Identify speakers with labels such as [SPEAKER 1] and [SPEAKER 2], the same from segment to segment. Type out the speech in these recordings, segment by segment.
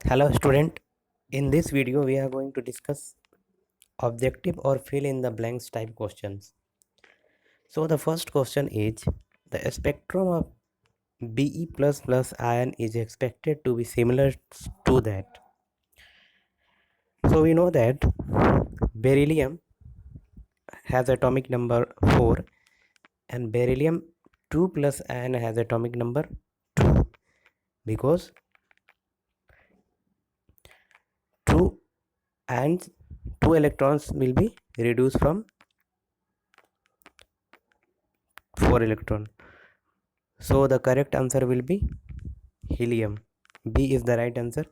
[SPEAKER 1] Hello student, in this video we are going to discuss objective or fill in the blanks type questions. So the first question is the spectrum of Be plus plus ion is expected to be similar to that. So we know that beryllium has atomic number 4 and beryllium 2 plus ion has atomic number 2 because 2 and 2 electrons will be reduced from 4 electron. So the correct answer will be helium. B is the right answer.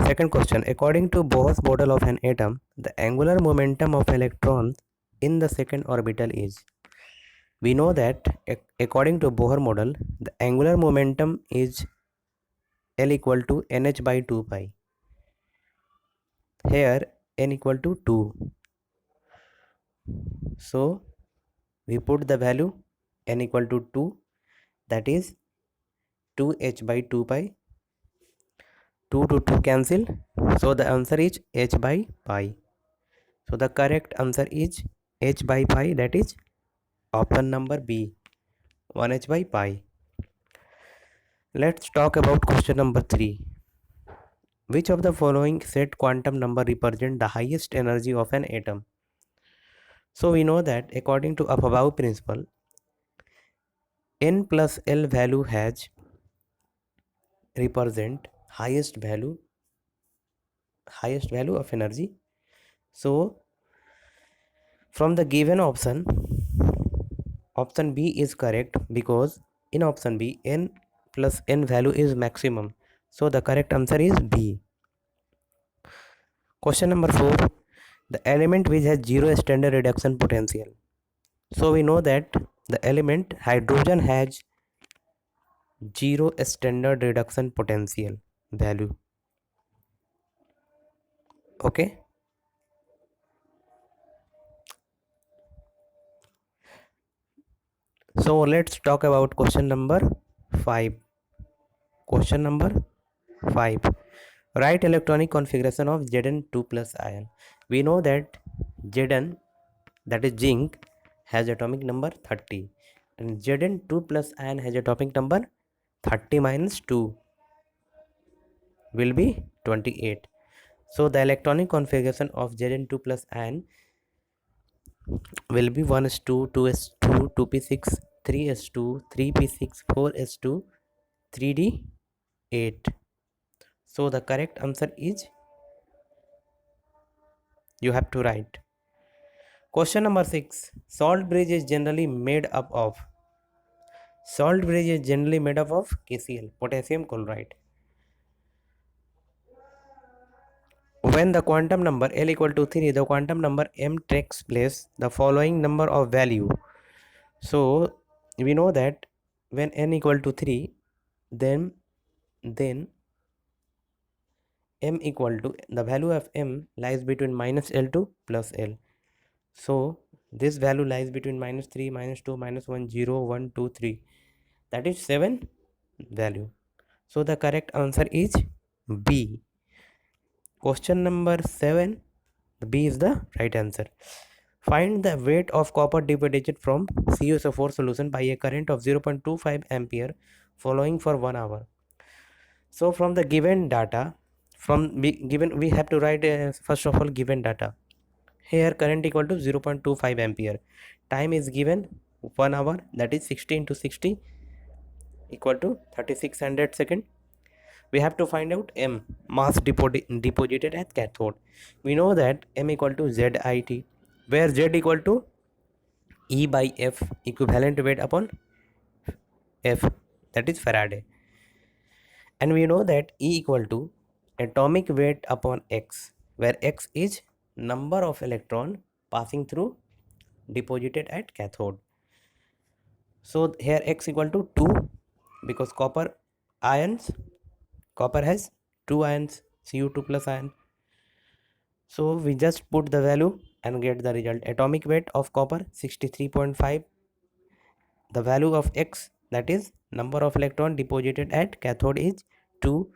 [SPEAKER 1] Second question. According to Bohr's model of an atom, the angular momentum of electrons in the second orbital is. We know that according to Bohr model, the angular momentum is L equal to nh by 2 pi. Here n equal to 2. So we put the value n equal to 2, that is 2h by 2 pi. 2 to 2 cancel. So the answer is h by pi. So the correct answer is h by pi, that is option number B, 1h by pi. Let's talk about question number 3. Which of the following set quantum number represent the highest energy of an atom? So we know that according to above principle, n plus L value has represent highest value of energy. So from the given option B is correct because in option B n plus n value is maximum. So the correct answer is B. Question number 4. The element which has zero standard reduction potential. So we know that the element hydrogen has zero standard reduction potential value. Okay. So let's talk about question number 5. Question number 5. Write electronic configuration of Zn2 plus ion. We know that Zn, that is zinc, has atomic number 30 and Zn2 plus ion has atomic number 30 minus 2 will be 28. So the electronic configuration of Zn2 plus ion will be 1s2, 2s2, 2p6, 3s2, 3p6, 4s2, 3d8. So the correct answer is, you have to write. Question number 6. Salt bridge is generally made up of. Salt bridge is generally made up of KCl, potassium chloride. When the quantum number L equal to 3, the quantum number M takes place the following number of value. So we know that when n equal to 3, then m equal to, the value of m lies between minus L to plus L. So this value lies between minus 3, minus 2, minus 1, 0, 1, 2, 3. That is 7 value. So the correct answer is B. Question number 7. B is the right answer. Find the weight of copper deposited from CuSO4 solution by a current of 0.25 ampere following for 1 hour. So from the given data, we have to write first of all given data. Here current equal to 0.25 ampere. Time is given 1 hour, that is 60 into 60 equal to 3600 second. We have to find out m, mass deposited at cathode. We know that m equal to zit, where z equal to E by F, equivalent weight upon F, that is Faraday. And we know that E equal to atomic weight upon X, where X is number of electron passing through deposited at cathode. So here X equal to 2 because copper has 2 ions, Cu2 plus ion. So we just put the value and get the result. Atomic weight of copper 63.5. The value of X, that is number of electron deposited at cathode is 2,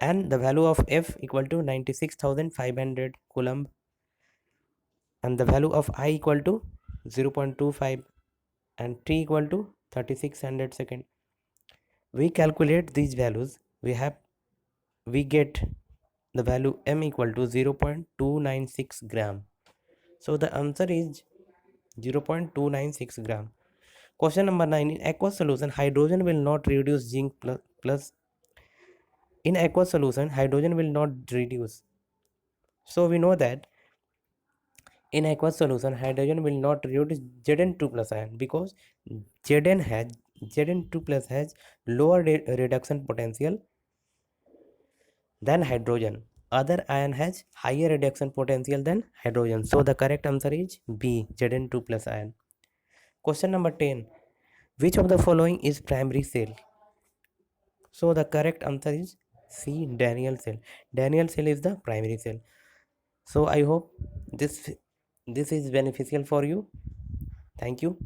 [SPEAKER 1] and the value of F equal to 96,500 coulomb, and the value of I equal to 0.25 and T equal to 3600 second. We calculate these values, we get the value M equal to 0.296 gram. So the answer is 0.296 gram. Question number 9. In aqueous solution, hydrogen will not reduce zinc plus. In aqueous solution, hydrogen will not reduce. So we know that in aqueous solution, hydrogen will not reduce Zn2 plus ion, because Zn2 plus has lower reduction potential than hydrogen. Other ion has higher reduction potential than hydrogen. So the correct answer is B, Zn2 plus ion. Question number 10. Which of the following is primary cell? So the correct answer is C, Daniell cell. Daniell cell is the primary cell. So I hope this is beneficial for you. Thank you.